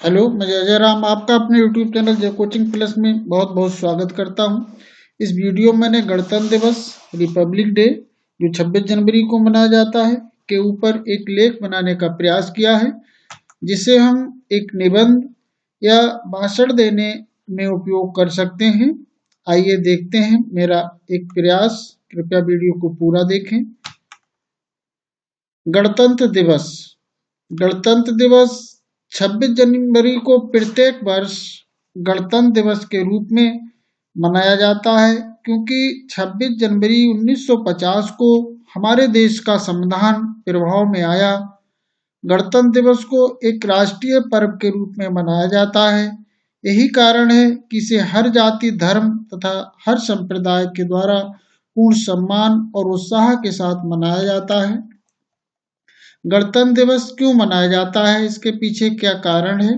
Hello, मैं जय राम आपका अपने यूट्यूब चैनल जय कोचिंग प्लस में बहुत बहुत स्वागत करता हूं। इस वीडियो में मैंने गणतंत्र दिवस रिपब्लिक डे जो 26 जनवरी को मनाया जाता है के ऊपर एक लेख बनाने का प्रयास किया है, जिसे हम एक निबंध या भाषण देने में उपयोग कर सकते हैं। आइए देखते हैं मेरा एक प्रयास। कृपया वीडियो को पूरा देखें। गणतंत्र दिवस गणतंत्र दिवस 26 जनवरी को प्रत्येक वर्ष गणतंत्र दिवस के रूप में मनाया जाता है, क्योंकि 26 जनवरी 1950 को हमारे देश का संविधान प्रभाव में आया। गणतंत्र दिवस को एक राष्ट्रीय पर्व के रूप में मनाया जाता है। यही कारण है कि इसे हर जाति, धर्म तथा हर संप्रदाय के द्वारा पूर्ण सम्मान और उत्साह के साथ मनाया जाता है। गणतंत्र दिवस क्यों मनाया जाता है, इसके पीछे क्या कारण है?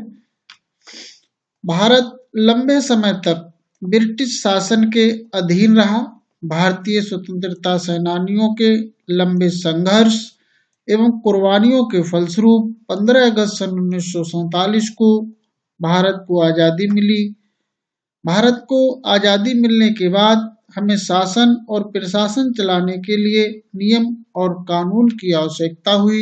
भारत लंबे समय तक ब्रिटिश शासन के अधीन रहा। भारतीय स्वतंत्रता सेनानियों के लंबे संघर्ष एवं कुर्बानियों के फलस्वरूप 15 अगस्त सन 1947 को भारत को आज़ादी मिली। भारत को आज़ादी मिलने के बाद हमें शासन और प्रशासन चलाने के लिए नियम और कानून की आवश्यकता हुई।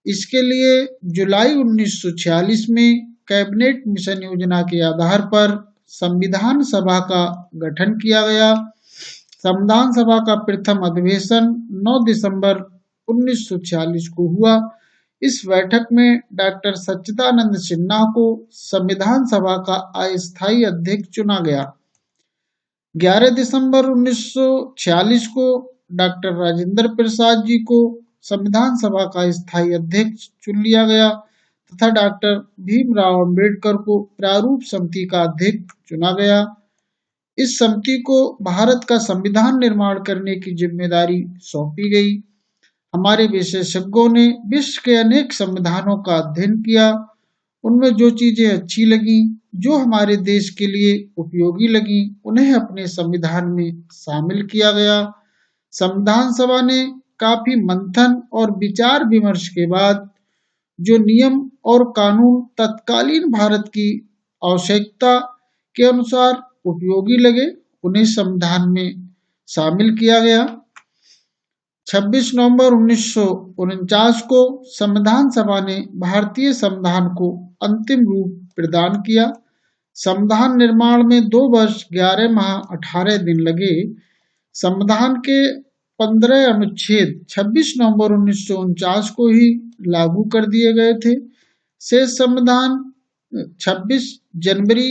इसके लिए जुलाई 1946 में कैबिनेट मिशन योजना के आधार पर संविधान सभा का गठन किया गया। संविधान सभा का प्रथम अधिवेशन 9 दिसंबर 1946 को हुआ। इस बैठक में डॉक्टर सच्चिदानंद सिन्हा को संविधान सभा का अस्थायी अध्यक्ष चुना गया। 11 दिसंबर 1946 को डॉक्टर राजेंद्र प्रसाद जी को संविधान सभा का स्थायी अध्यक्ष चुन लिया गया तथा डॉक्टर भीमराव अंबेडकर को प्रारूप समिति का अध्यक्ष चुना गया। इस समिति को भारत का संविधान निर्माण करने की जिम्मेदारी सौंपी गई। हमारे विशेषज्ञों ने विश्व के अनेक संविधानों का अध्ययन किया। उनमें जो चीजें अच्छी लगी, जो हमारे देश के लिए उपयोगी लगी, उन्हें अपने संविधान में शामिल किया गया। संविधान सभा ने काफी मंथन और विचार विमर्श के बाद जो नियम और कानून तत्कालीन भारत की आवश्यकता के अनुसार उपयोगी लगे, उन्हें संविधान में शामिल किया गया। 26 नवंबर 1949 को संविधान सभा ने भारतीय संविधान को अंतिम रूप प्रदान किया। संविधान निर्माण में 2 वर्ष 11 माह 18 दिन लगे। संविधान के 15 अनुच्छेद 26 नवंबर 1949 को ही लागू कर दिए गए थे। शेष संविधान 26 जनवरी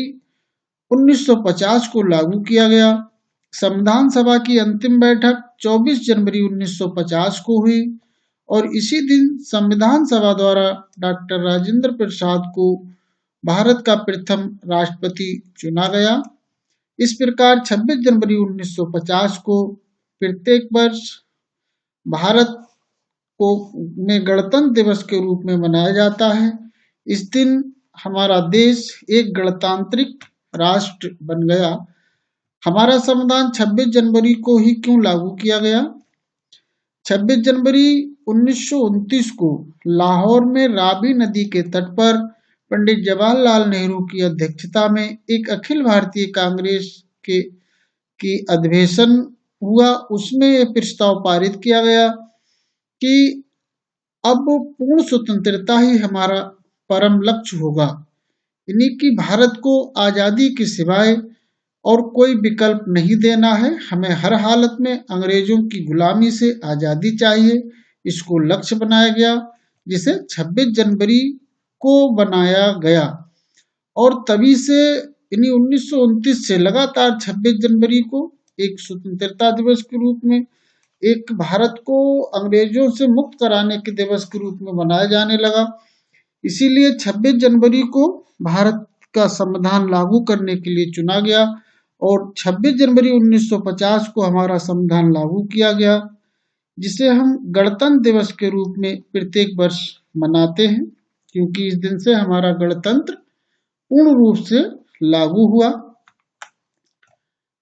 1950 को लागू किया गया। संविधान सभा की अंतिम बैठक 24 जनवरी 1950 को हुई और इसी दिन संविधान सभा द्वारा डॉक्टर राजेंद्र प्रसाद को भारत का प्रथम राष्ट्रपति चुना गया। इस प्रकार 26 जनवरी 1950 को प्रत्येक वर्ष भारत को में गणतंत्र दिवस के रूप में मनाया जाता है। इस दिन हमारा देश एक गणतांत्रिक राष्ट्र बन गया। हमारा संविधान 26 जनवरी को ही क्यों लागू किया गया? 26 जनवरी 1929 को लाहौर में रावी नदी के तट पर पंडित जवाहरलाल नेहरू की अध्यक्षता में एक अखिल भारतीय कांग्रेस की अधिवेशन हुआ। उसमें यह प्रस्ताव पारित किया गया कि अब पूर्ण स्वतंत्रता ही हमारा परम लक्ष्य होगा, यानी कि भारत को आजादी के सिवाय और कोई विकल्प नहीं देना है। हमें हर हालत में अंग्रेजों की गुलामी से आजादी चाहिए। इसको लक्ष्य बनाया गया, जिसे 26 जनवरी को बनाया गया और तभी से यानी 1929 से लगातार 26 जनवरी को एक स्वतंत्रता दिवस के रूप में, एक भारत को अंग्रेजों से मुक्त कराने के दिवस के रूप में मनाया जाने लगा। इसीलिए 26 जनवरी को भारत का संविधान लागू करने के लिए चुना गया और 26 जनवरी 1950 को हमारा संविधान लागू किया गया, जिसे हम गणतंत्र दिवस के रूप में प्रत्येक वर्ष मनाते हैं, क्योंकि इस दिन से हमारा गणतंत्र पूर्ण रूप से लागू हुआ।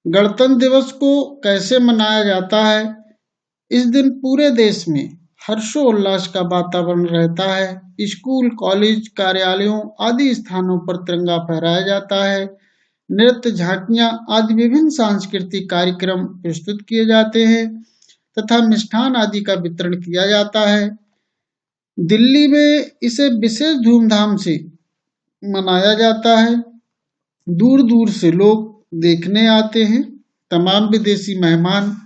गणतंत्र दिवस को कैसे मनाया जाता है? इस दिन पूरे देश में हर्षोल्लास का वातावरण रहता है। स्कूल, कॉलेज, कार्यालयों आदि स्थानों पर तिरंगा फहराया जाता है। नृत्य, झांकियां आदि विभिन्न सांस्कृतिक कार्यक्रम प्रस्तुत किए जाते हैं तथा मिष्ठान आदि का वितरण किया जाता है। दिल्ली में इसे विशेष धूमधाम से मनाया जाता है। दूर दूर से लोग देखने आते हैं। तमाम विदेशी मेहमान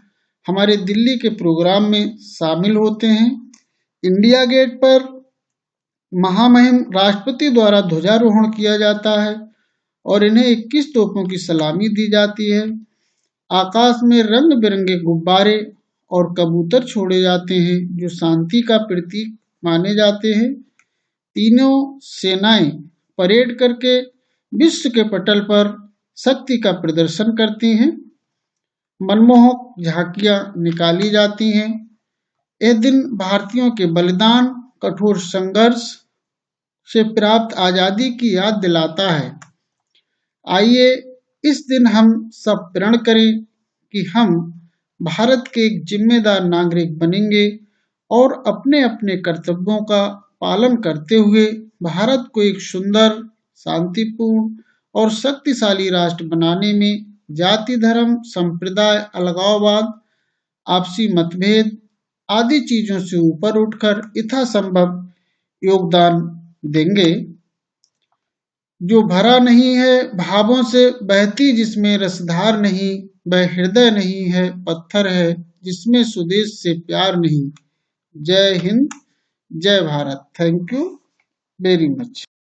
हमारे दिल्ली के प्रोग्राम में शामिल होते हैं। इंडिया गेट पर महामहिम राष्ट्रपति द्वारा ध्वजारोहण किया जाता है और इन्हें 21 तोपों की सलामी दी जाती है। आकाश में रंग बिरंगे गुब्बारे और कबूतर छोड़े जाते हैं जो शांति का प्रतीक माने जाते हैं। तीनों सेनाएं परेड करके विश्व के पटल पर शक्ति का प्रदर्शन करती हैं। मनमोहक झांकियां निकाली जाती हैं। यह दिन भारतीयों के बलिदान, कठोर संघर्ष से प्राप्त आजादी की याद दिलाता है। आइए इस दिन हम सब प्रण करें कि हम भारत के एक जिम्मेदार नागरिक बनेंगे और अपने अपने कर्तव्यों का पालन करते हुए भारत को एक सुंदर, शांतिपूर्ण और शक्तिशाली राष्ट्र बनाने में जाति, धर्म, संप्रदाय, अलगाववाद, आपसी मतभेद आदि चीजों से ऊपर उठकर यथासंभव योगदान देंगे। जो भरा नहीं है भावों से बहती, जिसमें रसधार नहीं, वह हृदय नहीं है, पत्थर है, जिसमें स्वदेश से प्यार नहीं। जय हिंद, जय Bharat. Thank you very much.